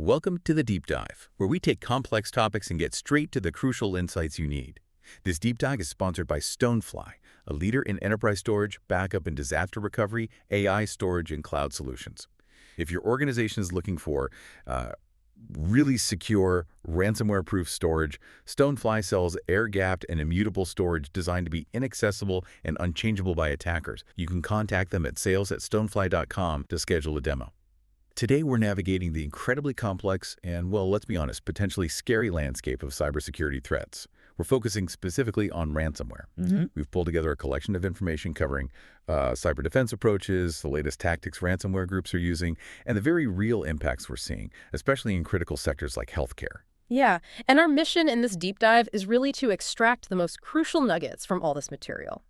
Welcome to the Deep Dive, where we take complex topics and get straight to the crucial insights you need. This Deep Dive is sponsored by Stonefly, a leader in enterprise storage, backup and disaster recovery, AI storage, and cloud solutions. If your organization is looking for really secure, ransomware-proof storage, Stonefly sells air-gapped and immutable storage designed to be inaccessible and unchangeable by attackers. You can contact them at sales@stonefly.com to schedule a demo. Today, we're navigating the incredibly complex and, well, let's be honest, potentially scary landscape of cybersecurity threats. We're focusing specifically on ransomware. We've pulled together a collection of information covering cyber defense approaches, the latest tactics ransomware groups are using, and the very real impacts we're seeing, especially in critical sectors like healthcare. Yeah, and our mission in this deep dive is really to extract the most crucial nuggets from all this material.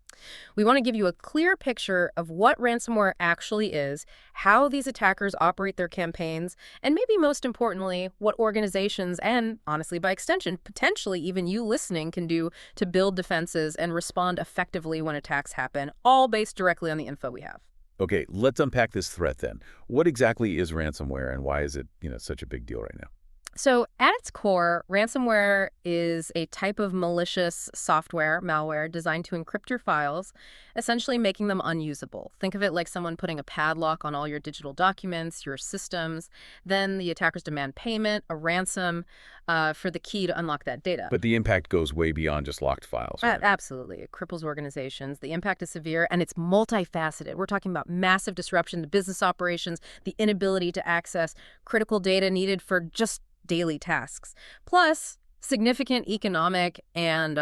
We want to give you a clear picture of what ransomware actually is, how these attackers operate their campaigns, and maybe most importantly, what organizations and, honestly by extension, potentially even you listening can do to build defenses and respond effectively when attacks happen, all based directly on the info we have. Okay, let's unpack this threat then. What exactly is ransomware and why is it, such a big deal right now? So at its core, ransomware is a type of malicious software, malware, designed to encrypt your files, essentially making them unusable. Think of it like someone putting a padlock on all your digital documents, your systems. Then the attackers demand payment, a ransom, for the key to unlock that data. But the impact goes way beyond just locked files, right? Absolutely. It cripples organizations. The impact is severe, and it's multifaceted. We're talking about massive disruption to business operations, the inability to access critical data needed for just daily tasks, plus significant economic and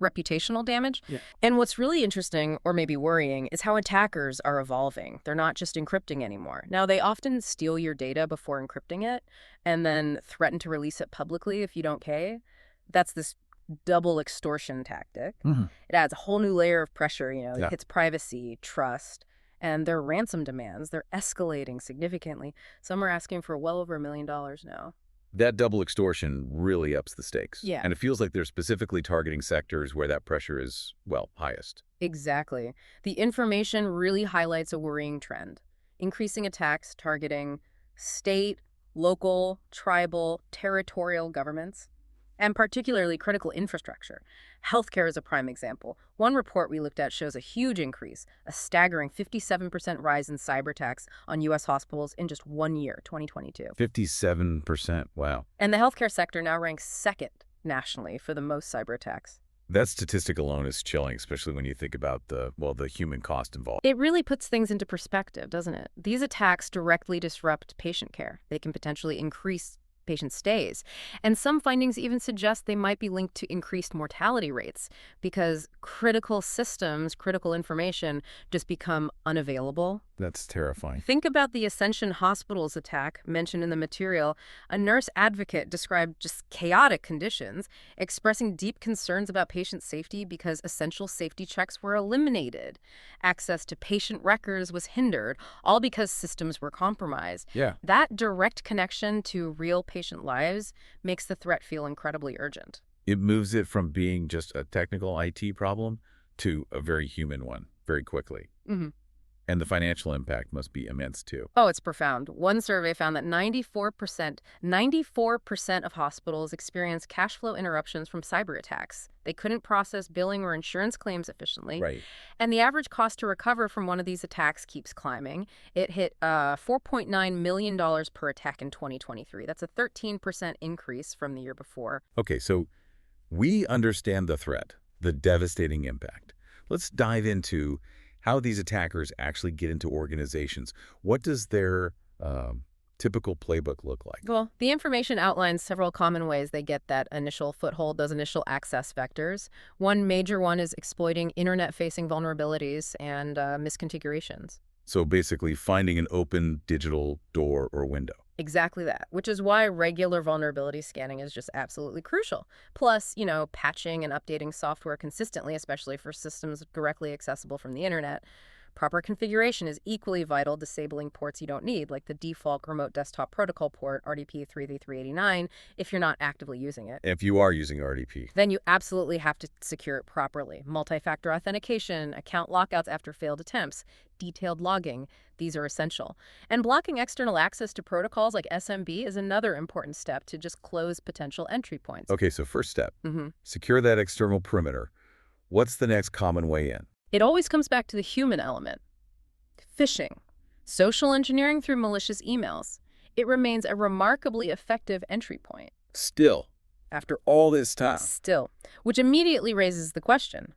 reputational damage. Yeah. And what's really interesting, or maybe worrying, is how attackers are evolving. They're not just encrypting anymore. Now, they often steal your data before encrypting it and then threaten to release it publicly if you don't pay. That's this double extortion tactic. It adds a whole new layer of pressure, it hits privacy, trust, and their ransom demands, they're escalating significantly. Some are asking for well over $1 million now. That double extortion really ups the stakes. Yeah. And it feels like they're specifically targeting sectors where that pressure is, well, highest. Exactly. The information really highlights a worrying trend. Increasing attacks targeting state, local, tribal, territorial governments, and particularly critical infrastructure. Healthcare is a prime example. One report we looked at shows a huge increase, a staggering 57% rise in cyber attacks on U.S. hospitals in just 1 year, 2022. 57%, wow. And the healthcare sector now ranks second nationally for the most cyber attacks. That statistic alone is chilling, especially when you think about the human cost involved. It really puts things into perspective, doesn't it? These attacks directly disrupt patient care. They can potentially increase patient stays. And some findings even suggest they might be linked to increased mortality rates because critical systems, critical information just become unavailable. That's terrifying. Think about the Ascension Hospital's attack mentioned in the material. A nurse advocate described just chaotic conditions, expressing deep concerns about patient safety because essential safety checks were eliminated. Access to patient records was hindered, all because systems were compromised. Yeah. That direct connection to real patient lives makes the threat feel incredibly urgent. It moves it from being just a technical IT problem to a very human one very quickly. And the financial impact must be immense, too. Oh, it's profound. One survey found that 94% of hospitals experienced cash flow interruptions from cyber attacks. They couldn't process billing or insurance claims efficiently. Right. And the average cost to recover from one of these attacks keeps climbing. It hit $4.9 million per attack in 2023. That's a 13% increase from the year before. Okay, so we understand the threat, the devastating impact. Let's dive into how these attackers actually get into organizations. What does their typical playbook look like? Well, the information outlines several common ways they get that initial foothold, those initial access vectors. One major one is exploiting internet-facing vulnerabilities and misconfigurations. So basically finding an open digital door or window. Exactly that, which is why regular vulnerability scanning is just absolutely crucial. Plus, patching and updating software consistently, especially for systems directly accessible from the internet, Proper configuration is equally vital, disabling ports you don't need, like the default remote desktop protocol port, RDP-33389, if you're not actively using it. If you are using RDP. Then you absolutely have to secure it properly. Multi-factor authentication, account lockouts after failed attempts, detailed logging, these are essential. And blocking external access to protocols like SMB is another important step to just close potential entry points. Okay, so first step, secure that external perimeter. What's the next common way in? It always comes back to the human element. Phishing, social engineering through malicious emails. It remains a remarkably effective entry point. Still, after all this time. Still, which immediately raises the question,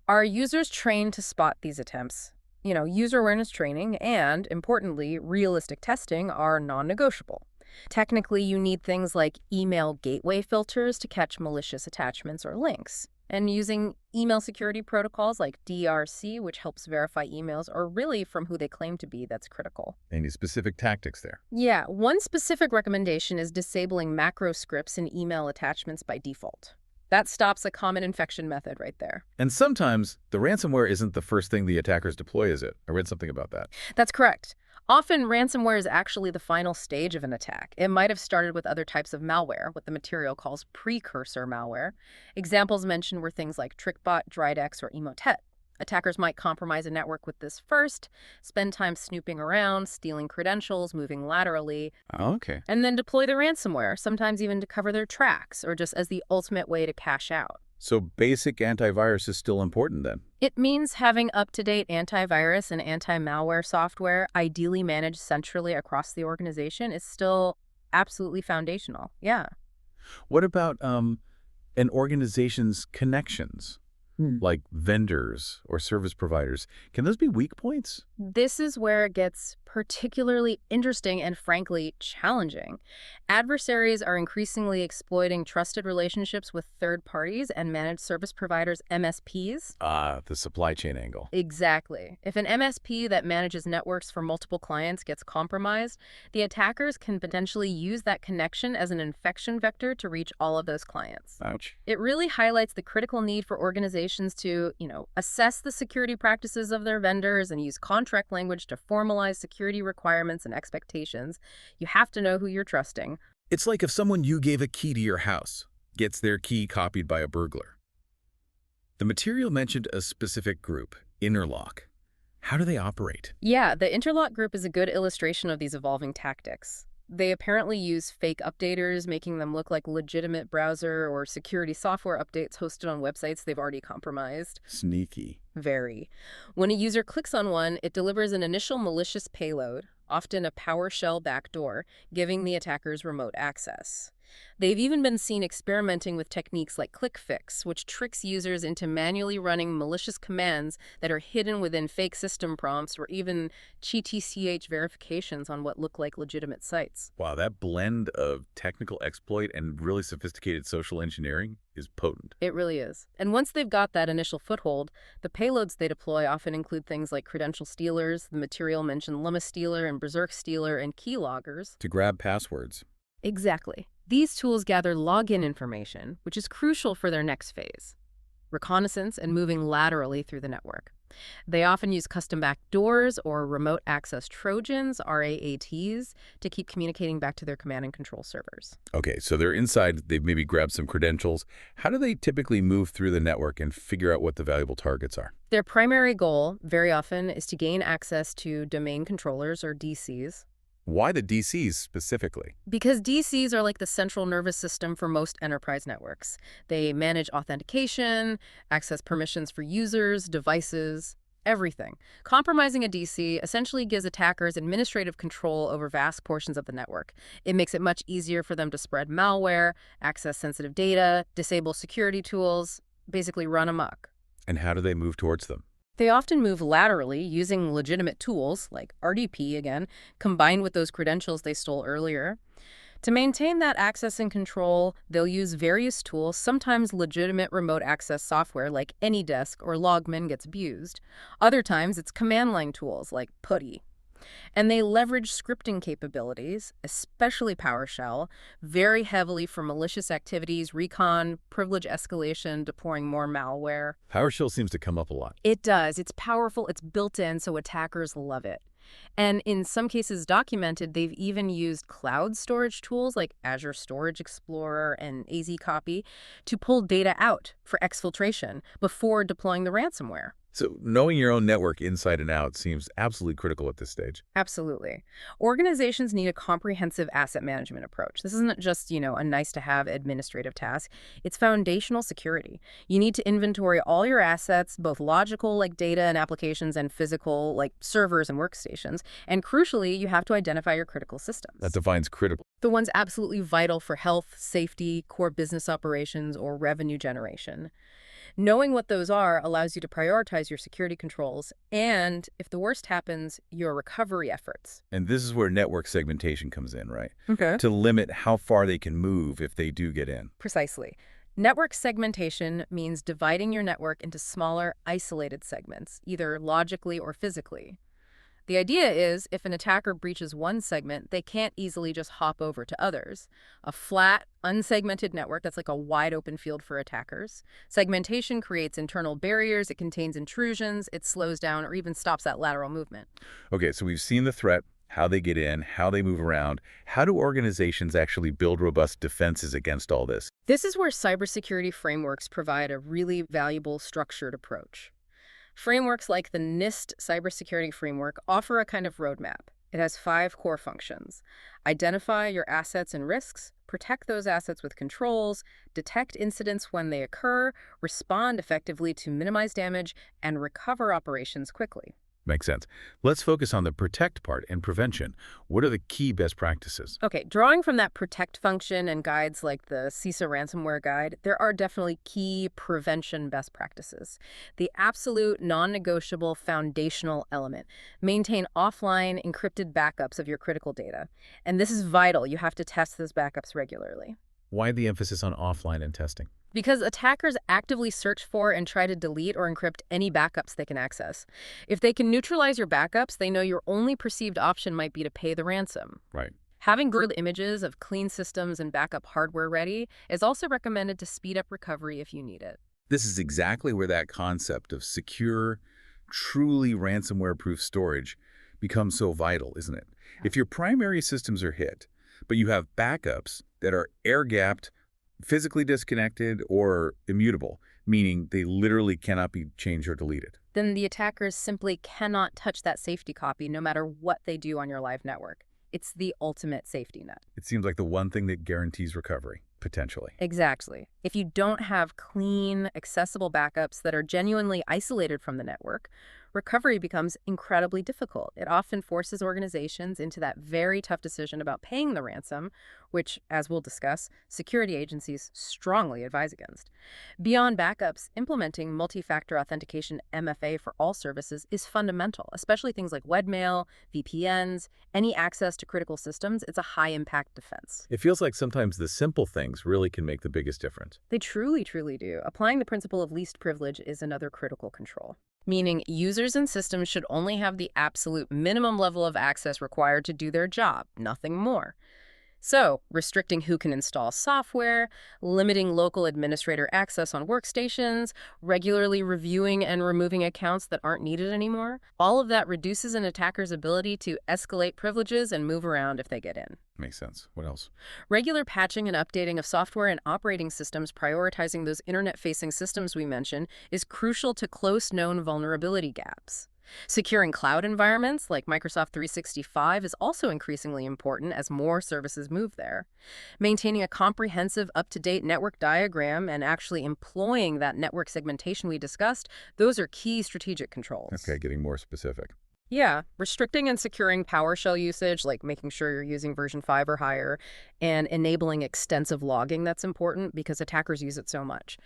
are users trained to spot these attempts? User awareness training and, importantly, realistic testing are non-negotiable. Technically, you need things like email gateway filters to catch malicious attachments or links. And using email security protocols like DRC, which helps verify emails, are really from who they claim to be, that's critical. Any specific tactics there? Yeah, one specific recommendation is disabling macro scripts in email attachments by default. That stops a common infection method right there. And sometimes the ransomware isn't the first thing the attackers deploy, is it? I read something about that. That's correct. Often, ransomware is actually the final stage of an attack. It might have started with other types of malware, what the material calls precursor malware. Examples mentioned were things like TrickBot, DriedX, or Emotet. Attackers might compromise a network with this first, spend time snooping around, stealing credentials, moving laterally, and then deploy the ransomware, sometimes even to cover their tracks, or just as the ultimate way to cash out. So basic antivirus is still important then? It means having up-to-date antivirus and anti-malware software, ideally managed centrally across the organization, is still absolutely foundational. Yeah. What about an organization's connections? Like vendors or service providers. Can those be weak points? This is where it gets particularly interesting and, frankly, challenging. Adversaries are increasingly exploiting trusted relationships with third parties and managed service providers, MSPs. The supply chain angle. Exactly. If an MSP that manages networks for multiple clients gets compromised, the attackers can potentially use that connection as an infection vector to reach all of those clients. Ouch. It really highlights the critical need for organizations to, assess the security practices of their vendors and use contract language to formalize security requirements and expectations. You have to know who you're trusting. It's like if someone you gave a key to your house gets their key copied by a burglar. The material mentioned a specific group, Interlock. How do they operate? Yeah, the Interlock group is a good illustration of these evolving tactics. They apparently use fake updaters, making them look like legitimate browser or security software updates hosted on websites they've already compromised. Sneaky. Very. When a user clicks on one, it delivers an initial malicious payload, often a PowerShell backdoor, giving the attackers remote access. They've even been seen experimenting with techniques like ClickFix, which tricks users into manually running malicious commands that are hidden within fake system prompts or even GTCH verifications on what look like legitimate sites. Wow, that blend of technical exploit and really sophisticated social engineering is potent. It really is. And once they've got that initial foothold, the payloads they deploy often include things like credential stealers, the material mentioned Llama Stealer and Berserk Stealer, and keyloggers. To grab passwords. Exactly. These tools gather login information, which is crucial for their next phase, reconnaissance and moving laterally through the network. They often use custom backdoors or remote access Trojans, RAATs, to keep communicating back to their command and control servers. Okay, so they're inside, they've maybe grabbed some credentials. How do they typically move through the network and figure out what the valuable targets are? Their primary goal, very often, is to gain access to domain controllers, or DCs. Why the DCs specifically? Because DCs are like the central nervous system for most enterprise networks. They manage authentication, access permissions for users, devices, everything. Compromising a DC essentially gives attackers administrative control over vast portions of the network. It makes it much easier for them to spread malware, access sensitive data, disable security tools, basically run amok. And how do they move towards them? They often move laterally using legitimate tools, like RDP again, combined with those credentials they stole earlier. To maintain that access and control, they'll use various tools, sometimes legitimate remote access software like AnyDesk or Logman gets abused. Other times, it's command line tools like PuTTY. And they leverage scripting capabilities, especially PowerShell, very heavily for malicious activities, recon, privilege escalation, deploying more malware. PowerShell seems to come up a lot. It does. It's powerful. It's built in, so attackers love it. And in some cases documented, they've even used cloud storage tools like Azure Storage Explorer and AZ Copy to pull data out for exfiltration before deploying the ransomware. So knowing your own network inside and out seems absolutely critical at this stage. Absolutely. Organizations need a comprehensive asset management approach. This isn't just, a nice-to-have administrative task. It's foundational security. You need to inventory all your assets, both logical, like data and applications, and physical, like servers and workstations. And crucially, you have to identify your critical systems. That defines critical. The ones absolutely vital for health, safety, core business operations, or revenue generation. Knowing what those are allows you to prioritize your security controls and, if the worst happens, your recovery efforts. And this is where network segmentation comes in, right? Okay. To limit how far they can move if they do get in. Precisely. Network segmentation means dividing your network into smaller, isolated segments, either logically or physically. The idea is, if an attacker breaches one segment, they can't easily just hop over to others. A flat, unsegmented network, that's like a wide open field for attackers. Segmentation creates internal barriers, it contains intrusions, it slows down or even stops that lateral movement. Okay, so we've seen the threat, how they get in, how they move around. How do organizations actually build robust defenses against all this? This is where cybersecurity frameworks provide a really valuable structured approach. Frameworks like the NIST cybersecurity framework offer a kind of roadmap. It has 5 core functions. Identify your assets and risks, protect those assets with controls, detect incidents when they occur, respond effectively to minimize damage, and recover operations quickly. Makes sense. Let's focus on the protect part and prevention. What are the key best practices? Okay, drawing from that protect function and guides like the CISA ransomware guide, there are definitely key prevention best practices. The absolute non-negotiable foundational element. Maintain offline encrypted backups of your critical data. And this is vital. You have to test those backups regularly. Why the emphasis on offline and testing? Because attackers actively search for and try to delete or encrypt any backups they can access. If they can neutralize your backups, they know your only perceived option might be to pay the ransom. Right. Having good images of clean systems and backup hardware ready is also recommended to speed up recovery if you need it. This is exactly where that concept of secure, truly ransomware-proof storage becomes so vital, isn't it? If your primary systems are hit, but you have backups that are air-gapped, physically disconnected, or immutable, meaning they literally cannot be changed or deleted, then the attackers simply cannot touch that safety copy no matter what they do on your live network. It's the ultimate safety net. it seems like the one thing that guarantees recovery, potentially. Exactly. If you don't have clean, accessible backups that are genuinely isolated from the network, recovery becomes incredibly difficult. It often forces organizations into that very tough decision about paying the ransom, which, as we'll discuss, security agencies strongly advise against. Beyond backups, implementing multi-factor authentication MFA for all services is fundamental, especially things like webmail, VPNs, any access to critical systems. It's a high-impact defense. It feels like sometimes the simple things really can make the biggest difference. They truly, truly do. Applying the principle of least privilege is another critical control. Meaning users and systems should only have the absolute minimum level of access required to do their job, nothing more. So, restricting who can install software, limiting local administrator access on workstations, regularly reviewing and removing accounts that aren't needed anymore, all of that reduces an attacker's ability to escalate privileges and move around if they get in. Makes sense. What else? Regular patching and updating of software and operating systems, prioritizing those internet-facing systems we mentioned, is crucial to close known vulnerability gaps. Securing cloud environments like Microsoft 365 is also increasingly important as more services move there. Maintaining a comprehensive, up-to-date network diagram and actually employing that network segmentation we discussed, those are key strategic controls. Okay, getting more specific. Yeah, restricting and securing PowerShell usage, like making sure you're using version 5 or higher, and enabling extensive logging, that's important because attackers use it so much.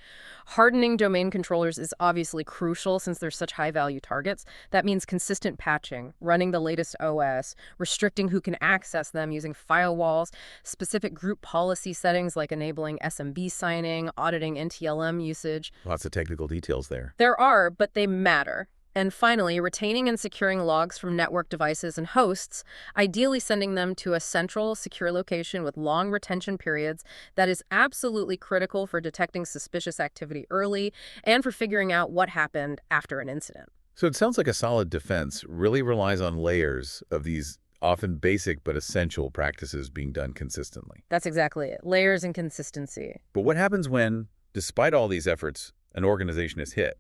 Hardening domain controllers is obviously crucial since they're such high-value targets. That means consistent patching, running the latest OS, restricting who can access them using firewalls, specific group policy settings like enabling SMB signing, auditing NTLM usage. Lots of technical details there. There are, but they matter. And finally, retaining and securing logs from network devices and hosts, ideally sending them to a central, secure location with long retention periods. That is absolutely critical for detecting suspicious activity early and for figuring out what happened after an incident. So it sounds like a solid defense really relies on layers of these often basic but essential practices being done consistently. That's exactly it. Layers and consistency. But what happens when, despite all these efforts, an organization is hit?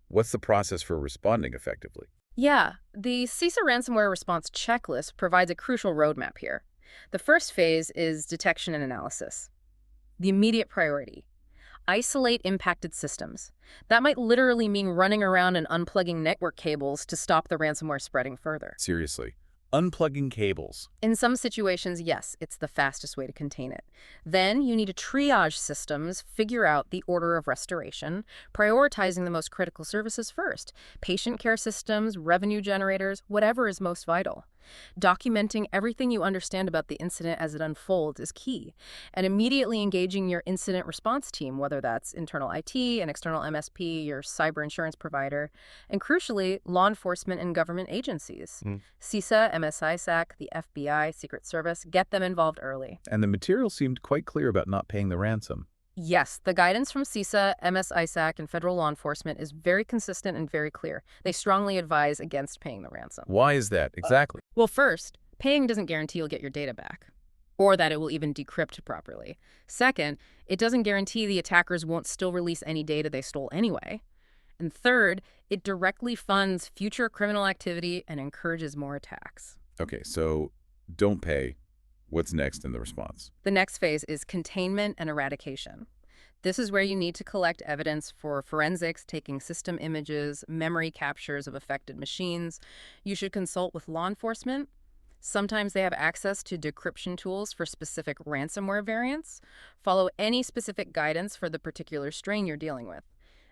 What's the process for responding effectively? Yeah, the CISA ransomware response checklist provides a crucial roadmap here. The first phase is detection and analysis. The immediate priority: isolate impacted systems. That might literally mean running around and unplugging network cables to stop the ransomware spreading further. Seriously, unplugging cables. In some situations, yes, it's the fastest way to contain it. Then you need to triage systems, figure out the order of restoration, prioritizing the most critical services first: patient care systems, revenue generators, whatever is most vital. Documenting everything you understand about the incident as it unfolds is key, and immediately engaging your incident response team, whether that's internal IT, an external MSP, your cyber insurance provider, and crucially, law enforcement and government agencies. CISA, MSISAC, the FBI, Secret Service, get them involved early. And the material seemed quite clear about not paying the ransom. Yes, the guidance from CISA, MSISAC, and federal law enforcement is very consistent and very clear. They strongly advise against paying the ransom. Why is that exactly? Well, first, paying doesn't guarantee you'll get your data back, or that it will even decrypt properly. Second, it doesn't guarantee the attackers won't still release any data they stole anyway. And third, it directly funds future criminal activity and encourages more attacks. Okay, so don't pay. What's next in the response? The next phase is containment and eradication. This is where you need to collect evidence for forensics, taking system images, memory captures of affected machines. You should consult with law enforcement. Sometimes they have access to decryption tools for specific ransomware variants. Follow any specific guidance for the particular strain you're dealing with.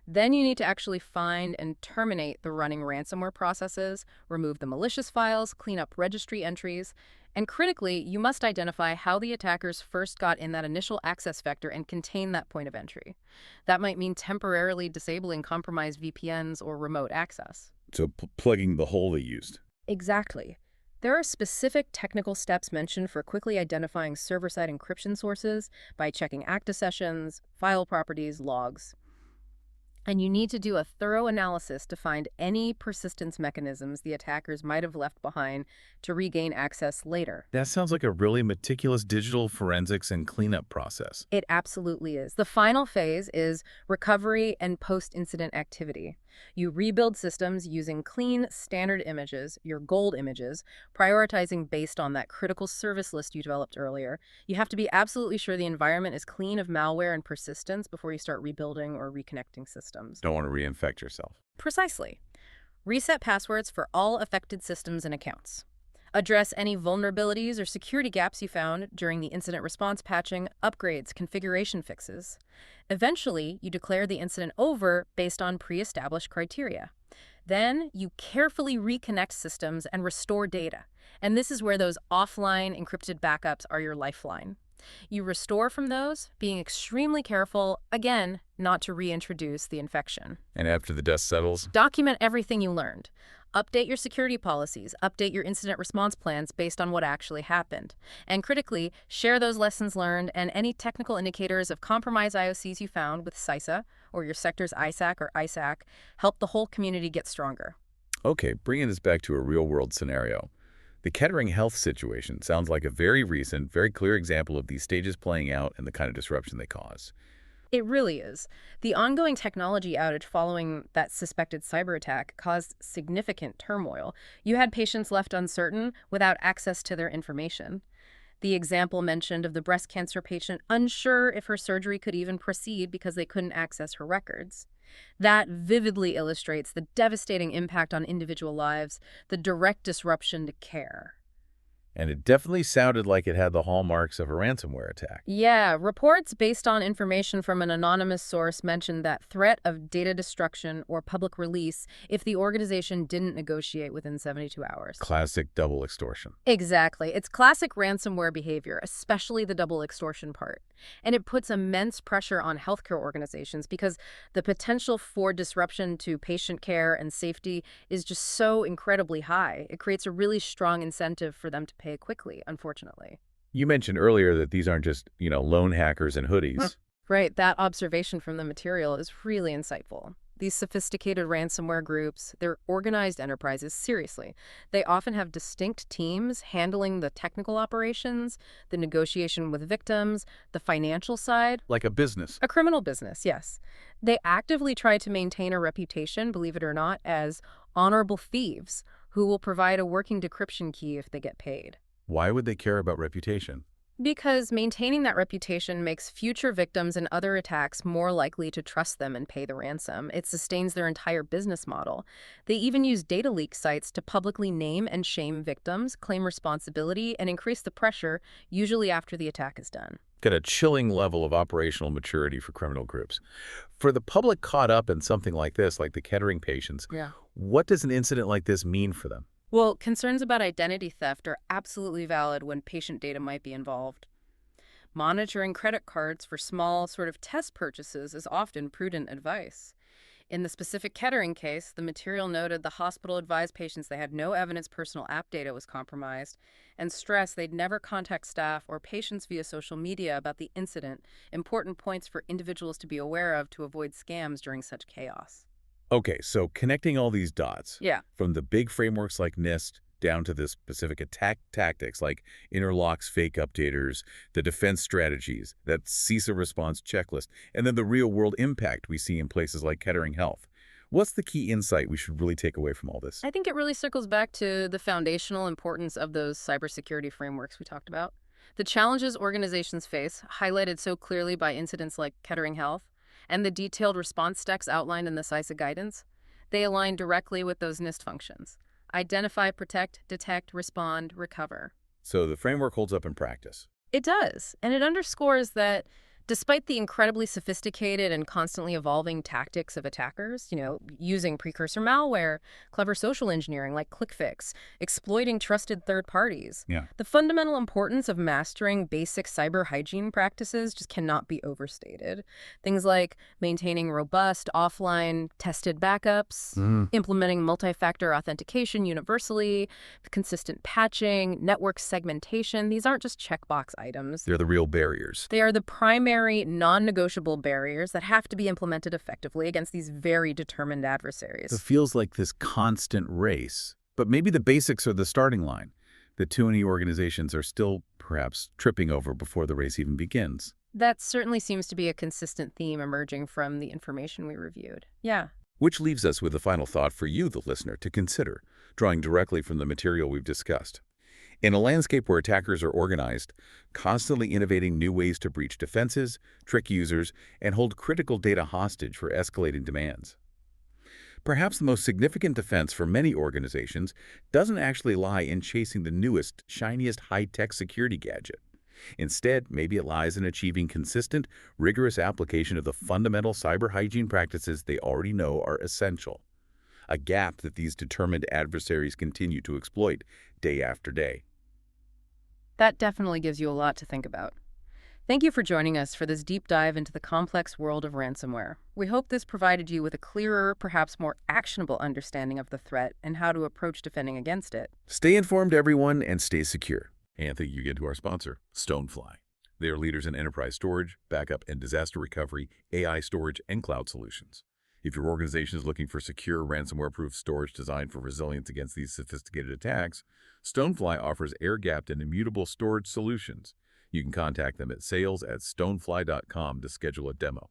Then you need to actually find and terminate the running ransomware processes, remove the malicious files, clean up registry entries, and critically, you must identify how the attackers first got in that initial access vector and contain that point of entry. That might mean temporarily disabling compromised VPNs or remote access. So plugging the hole they used. Exactly. There are specific technical steps mentioned for quickly identifying server-side encryption sources by checking Active sessions, file properties, logs. And you need to do a thorough analysis to find any persistence mechanisms the attackers might have left behind to regain access later. That sounds like a really meticulous digital forensics and cleanup process. It absolutely is. The final phase is recovery and post-incident activity. You rebuild systems using clean, standard images, your gold images, prioritizing based on that critical service list you developed earlier. You have to be absolutely sure the environment is clean of malware and persistence before you start rebuilding or reconnecting systems. Don't want to reinfect yourself. Precisely. Reset passwords for all affected systems and accounts. Address any vulnerabilities or security gaps you found during the incident response patching, upgrades, configuration fixes. Eventually, you declare the incident over based on pre-established criteria. Then, you carefully reconnect systems and restore data. And this is where those offline encrypted backups are your lifeline. You restore from those, being extremely careful, again, not to reintroduce the infection. And after the dust settles? Document everything you learned. Update your security policies, update your incident response plans based on what actually happened. And critically, share those lessons learned and any technical indicators of compromised IOCs you found with CISA or your sector's ISAC or ISAC. Help the whole community get stronger. Okay, bringing this back to a real-world scenario. The Kettering Health situation sounds like a very recent, very clear example of these stages playing out and the kind of disruption they cause. It really is. The ongoing technology outage following that suspected cyber attack caused significant turmoil. You had patients left uncertain without access to their information. The example mentioned of the breast cancer patient unsure if her surgery could even proceed because they couldn't access her records. That vividly illustrates the devastating impact on individual lives, the direct disruption to care. And it definitely sounded like it had the hallmarks of a ransomware attack. Yeah, reports based on information from an anonymous source mentioned that threat of data destruction or public release if the organization didn't negotiate within 72 hours. Classic double extortion. Exactly. It's classic ransomware behavior, especially the double extortion part. And it puts immense pressure on healthcare organizations because the potential for disruption to patient care and safety is just so incredibly high. It creates a really strong incentive for them to pay quickly, unfortunately. You mentioned earlier that these aren't just, lone hackers in hoodies. Right, that observation from the material is really insightful. These sophisticated ransomware groups, they're organized enterprises, seriously. They often have distinct teams handling the technical operations, the negotiation with victims, the financial side. Like a business. A criminal business, yes. They actively try to maintain a reputation, believe it or not, as honorable thieves who will provide a working decryption key if they get paid. Why would they care about reputation? Because maintaining that reputation makes future victims and other attacks more likely to trust them and pay the ransom. It sustains their entire business model. They even use data leak sites to publicly name and shame victims, claim responsibility, and increase the pressure, usually after the attack is done. Got a chilling level of operational maturity for criminal groups. For the public caught up in something like this, like the Kettering patients, what does an incident like this mean for them? Well, concerns about identity theft are absolutely valid when patient data might be involved. Monitoring credit cards for small sort of test purchases is often prudent advice. In the specific Kettering case, the material noted the hospital advised patients they had no evidence personal app data was compromised and stressed they'd never contact staff or patients via social media about the incident, important points for individuals to be aware of to avoid scams during such chaos. Okay, so connecting all these dots, Yeah. from the big frameworks like NIST down to the specific attack tactics like Interlock's fake updaters, the defense strategies, that CISA response checklist, and then the real-world impact we see in places like Kettering Health. What's the key insight we should really take away from all this? I think it really circles back to the foundational importance of those cybersecurity frameworks we talked about. The challenges organizations face, highlighted so clearly by incidents like Kettering Health, and the detailed response stacks outlined in the CISA guidance, they align directly with those NIST functions. Identify, protect, detect, respond, recover. So the framework holds up in practice. It does, and it underscores that despite the incredibly sophisticated and constantly evolving tactics of attackers, using precursor malware, clever social engineering like ClickFix, exploiting trusted third parties, the fundamental importance of mastering basic cyber hygiene practices just cannot be overstated. Things like maintaining robust, offline, tested backups, implementing multi-factor authentication universally, consistent patching, network segmentation. These aren't just checkbox items. They're the real barriers. They are the primary non-negotiable barriers that have to be implemented effectively against these very determined adversaries. It feels like this constant race. But maybe the basics are the starting line that too many organizations are still perhaps tripping over before the race even begins. That certainly seems to be a consistent theme emerging from the information we reviewed. Yeah. Which leaves us with a final thought for you, the listener, to consider, drawing directly from the material we've discussed. In a landscape where attackers are organized, constantly innovating new ways to breach defenses, trick users, and hold critical data hostage for escalating demands. Perhaps the most significant defense for many organizations doesn't actually lie in chasing the newest, shiniest high-tech security gadget. Instead, maybe it lies in achieving consistent, rigorous application of the fundamental cyber hygiene practices they already know are essential. A gap that these determined adversaries continue to exploit day after day. That definitely gives you a lot to think about. Thank you for joining us for this deep dive into the complex world of ransomware. We hope this provided you with a clearer, perhaps more actionable understanding of the threat and how to approach defending against it. Stay informed, everyone, and stay secure. And thank you again to our sponsor, Stonefly. They are leaders in enterprise storage, backup and disaster recovery, AI storage, and cloud solutions. If your organization is looking for secure, ransomware-proof storage designed for resilience against these sophisticated attacks, Stonefly offers air-gapped and immutable storage solutions. You can contact them at sales@stonefly.com to schedule a demo.